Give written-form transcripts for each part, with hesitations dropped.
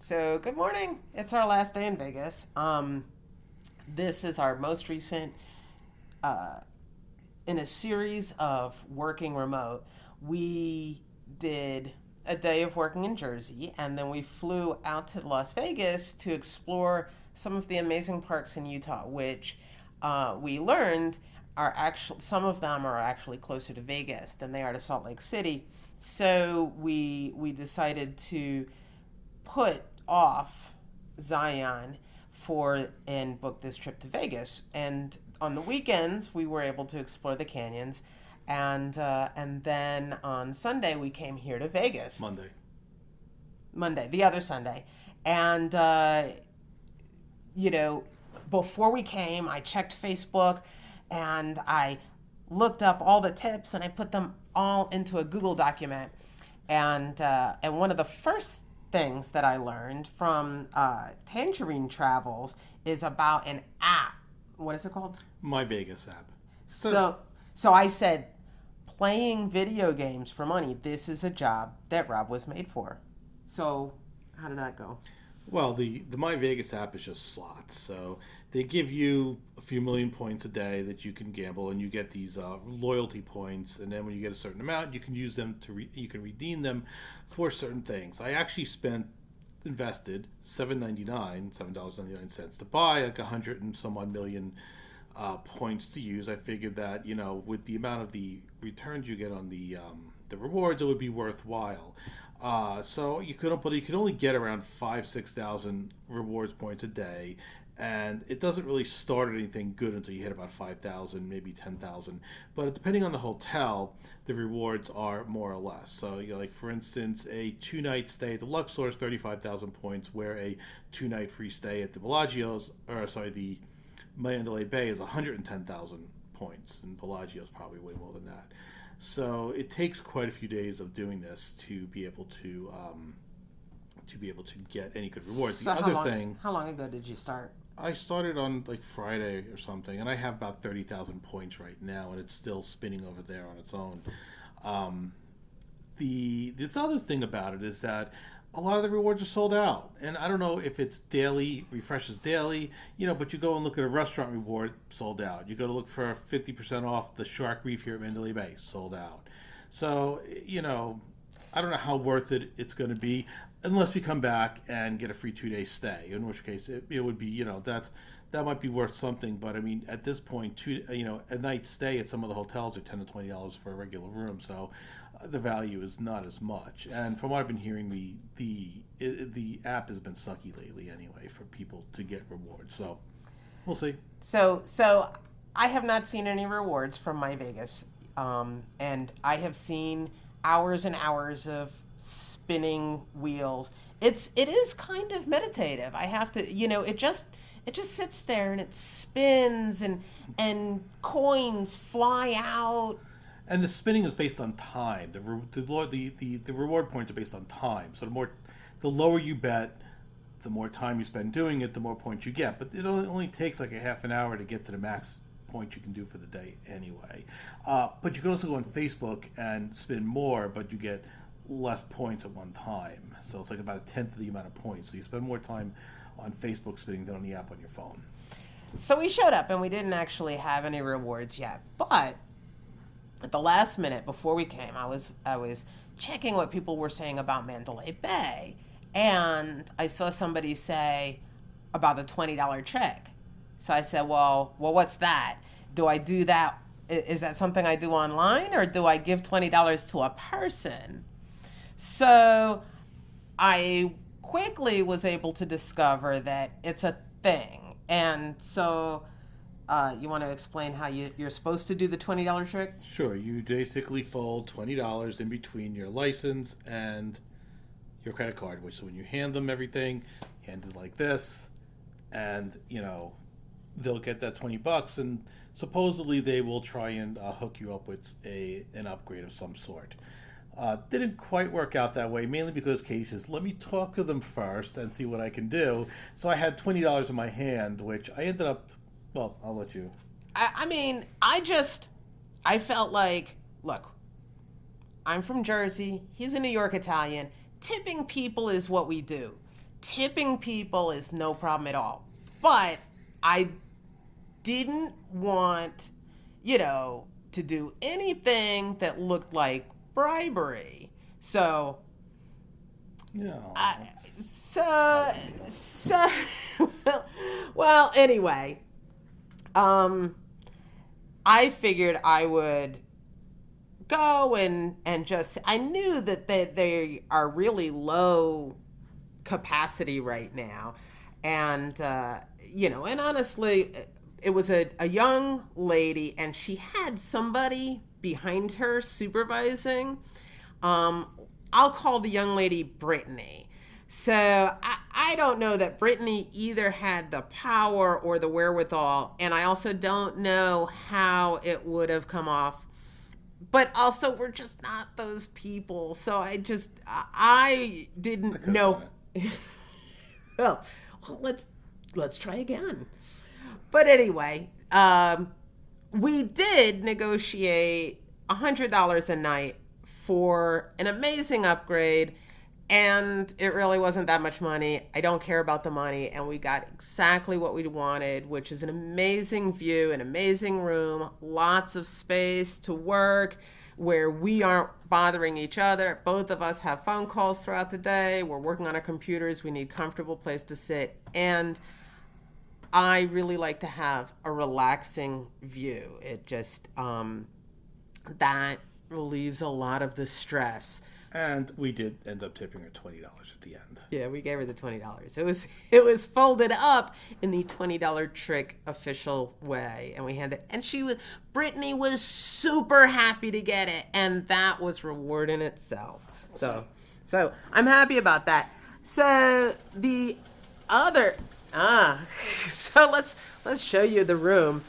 So, good morning. It's our last day in Vegas. This is our most recent uh, in a series of working remote. We did a day of working in Jersey, and then we flew out to Las Vegas to explore some of the amazing parks in Utah, which we learned are actually some of them are actually closer to Vegas than they are to Salt Lake City. So we decided to put off Zion for and book this trip to Vegas. And on the weekends, we were able to explore the canyons, and then on Sunday we came here to Vegas. Monday. Monday, the other Sunday, and you know, before we came, I checked Facebook, and I looked up all the tips, and I put them all into a Google document. And one of the first things that I learned from Tangerine Travels is about an app. What is it called? My Vegas app. So, so I said, playing video games for money. This is a job that Rob was made for. So, how did that go? Well, the My Vegas app is just slots. So they give you a few million points a day that you can gamble, and you get these loyalty points. And then when you get a certain amount, you can use them you can redeem them for certain things. I actually invested $7.99 to buy like 100 and some odd million points to use. I figured that with the amount of the returns you get on the rewards, it would be worthwhile. So you could only get around 5,000 to 6,000 rewards points a day, and it doesn't really start at anything good until you hit about 5,000, maybe 10,000. But depending on the hotel, the rewards are more or less. So like for instance, a 2 night stay at the Luxor is 35,000 points, where a 2 night free stay at the the Mandalay Bay is 110,000 points, and Bellagio is probably way more than that. So it takes quite a few days of doing this to be able to get any good rewards. So The other thing, how long ago did you start? I started on like Friday or something, and I have about 30,000 points right now, and it's still spinning over there on its own. Um, this other thing about it is that a lot of the rewards are sold out, and I don't know if it's daily, refreshes daily, but you go and look at a restaurant reward, sold out. You go to look for 50% off the Shark Reef here at Mandalay Bay, sold out. So I don't know how worth it's going to be unless we come back and get a free 2 day stay. In which case, it would be that might be worth something. But I mean, at this point, a night stay at some of the hotels are $10 to $20 for a regular room. So the value is not as much. And from what I've been hearing, the app has been sucky lately anyway for people to get rewards. So we'll see. So I have not seen any rewards from My Vegas, and I have seen hours and hours of spinning wheels. It is kind of meditative. I have to, it just sits there and it spins, and coins fly out. And the spinning is based on time. The reward points are based on time. So the lower you bet, the more time you spend doing it, the more points you get. But it only takes like a half an hour to get to the max points you can do for the day anyway. But you can also go on Facebook and spin more, but you get less points at one time. So it's like about a tenth of the amount of points. So you spend more time on Facebook spinning than on the app on your phone. So we showed up and we didn't actually have any rewards yet, but at the last minute before we came, I was checking what people were saying about Mandalay Bay, and I saw somebody say about the $20 trick. So I said, well, what's that? Do I do that? Is that something I do online, or do I give $20 to a person? So I quickly was able to discover that it's a thing. And so you want to explain how you're supposed to do the $20 trick? Sure, you basically fold $20 in between your license and your credit card, which when you hand them everything, hand it like this, and they'll get that $20, and supposedly they will try and hook you up with an upgrade of some sort. Didn't quite work out that way, mainly because Katie says, let me talk to them first and see what I can do. So I had $20 in my hand, which I ended up, well, I'll let you. I mean, I felt like, look, I'm from Jersey. He's a New York Italian. Tipping people is what we do. tipping people is no problem at all. But I didn't want, to do anything that looked like bribery. So, No. so, well, anyway, I figured I would go and just, I knew that they are really low capacity right now. And, and honestly, it was a young lady, and she had somebody behind her supervising. I'll call the young lady Brittany. So I don't know that Brittany either had the power or the wherewithal, and I also don't know how it would have come off. But also, we're just not those people. So I didn't know. well, let's try again. But anyway, we did negotiate $100 a night for an amazing upgrade, and it really wasn't that much money. I don't care about the money, and we got exactly what we wanted, which is an amazing view, an amazing room, lots of space to work where we aren't bothering each other. Both of us have phone calls throughout the day. We're working on our computers. We need a comfortable place to sit, and I really like to have a relaxing view. It just, that relieves a lot of the stress. And we did end up tipping her $20 at the end. Yeah, we gave her the $20. It was folded up in the $20 trick official way, and we handed it. And Brittany was super happy to get it, and that was reward in itself. So I'm happy about that. So the other so let's show you the room.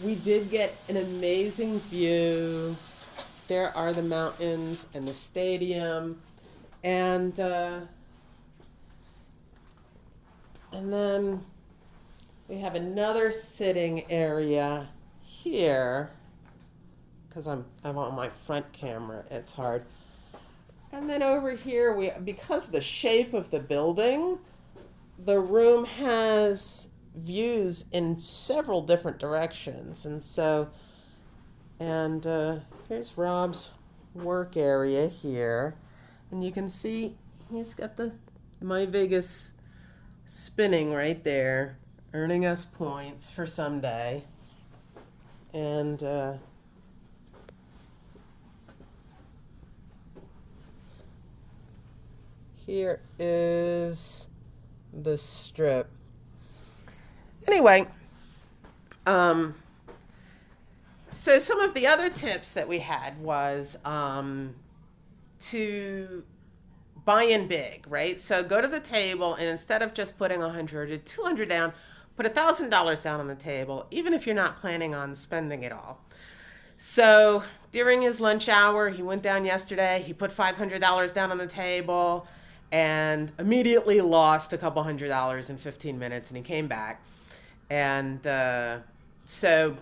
We did get an amazing view. There are the mountains and the stadium, and then we have another sitting area here, because I'm on my front camera. It's hard. And then over here, because of the shape of the building, the room has views in several different directions, and here's Rob's work area here, and you can see he's got the My Vegas spinning right there, earning us points for someday. And here is the strip. Anyway, so some of the other tips that we had was to buy in big, right? So go to the table, and instead of just putting 100 or 200 down, put $1,000 down on the table, even if you're not planning on spending it all. So during his lunch hour, he went down yesterday, he put $500 down on the table and immediately lost a couple $100 in 15 minutes, and he came back. And so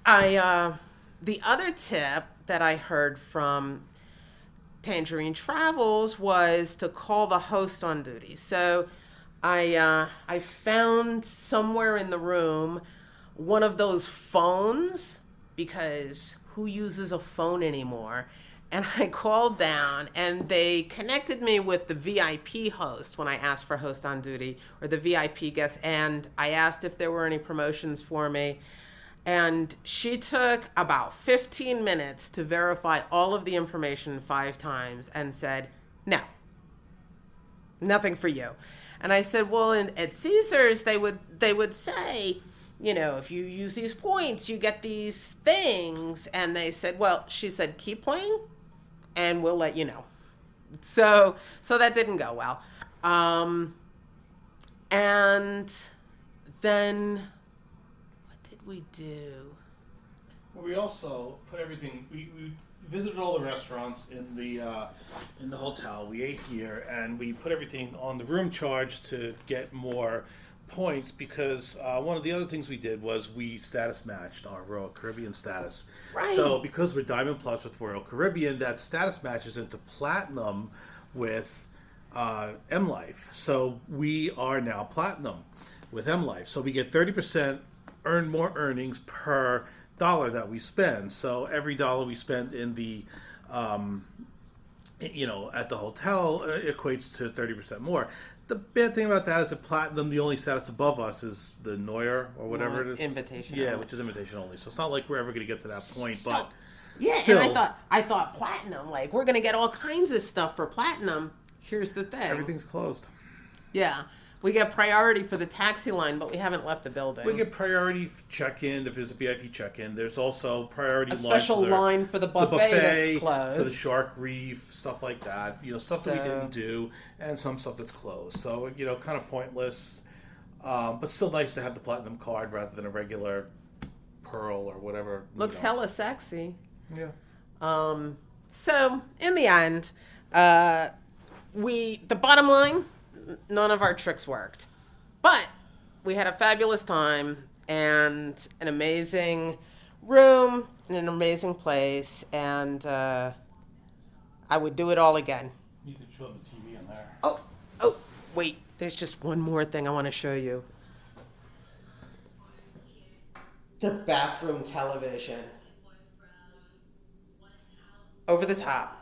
the other tip that I heard from Tangerine Travels was to call the host on duty. So I found somewhere in the room one of those phones, because who uses a phone anymore? And I called down, and they connected me with the VIP host when I asked for host on duty, or the VIP guest, and I asked if there were any promotions for me. And she took about 15 minutes to verify all of the information 5 times and said, no, nothing for you. And I said, well, at Caesars, they would say, if you use these points, you get these things. And they said, well, she said, keep playing and we'll let you know. So that didn't go well. And then what did we do? Well, we also put everything. We visited all the restaurants in the hotel. We ate here, and we put everything on the room charge to get more points, because one of the other things we did was we status matched our Royal Caribbean status. Right. So because we're Diamond Plus with Royal Caribbean, that status matches into Platinum with M Life. So we are now platinum with M Life. So we get 30% more earnings per dollar that we spend. So every dollar we spend in the at the hotel equates to 30% more. The bad thing about that is that platinum, the only status above us is the Neuer or whatever it is. Invitation Yeah, only. which is invitation only. So it's not like we're ever going to get to that point. So, But yeah, still, and I thought platinum, like we're gonna get all kinds of stuff for platinum. Here's the thing. everything's closed. Yeah. We get priority for the taxi line, but we haven't left the building. We get priority check-in if there's a VIP check-in. There's also priority a special lunch for line for the buffet, that's closed. for the shark reef, stuff like that. Stuff that we So- didn't do, and some stuff that's closed. So kind of pointless, but still nice to have the platinum card rather than a regular pearl or whatever. Looks hella sexy. Yeah. So in the end, the bottom line, none of our tricks worked, but we had a fabulous time and an amazing room and an amazing place, and I would do it all again. You could show the TV in there. Oh, wait, there's just one more thing I want to show you. The bathroom television. Over the top.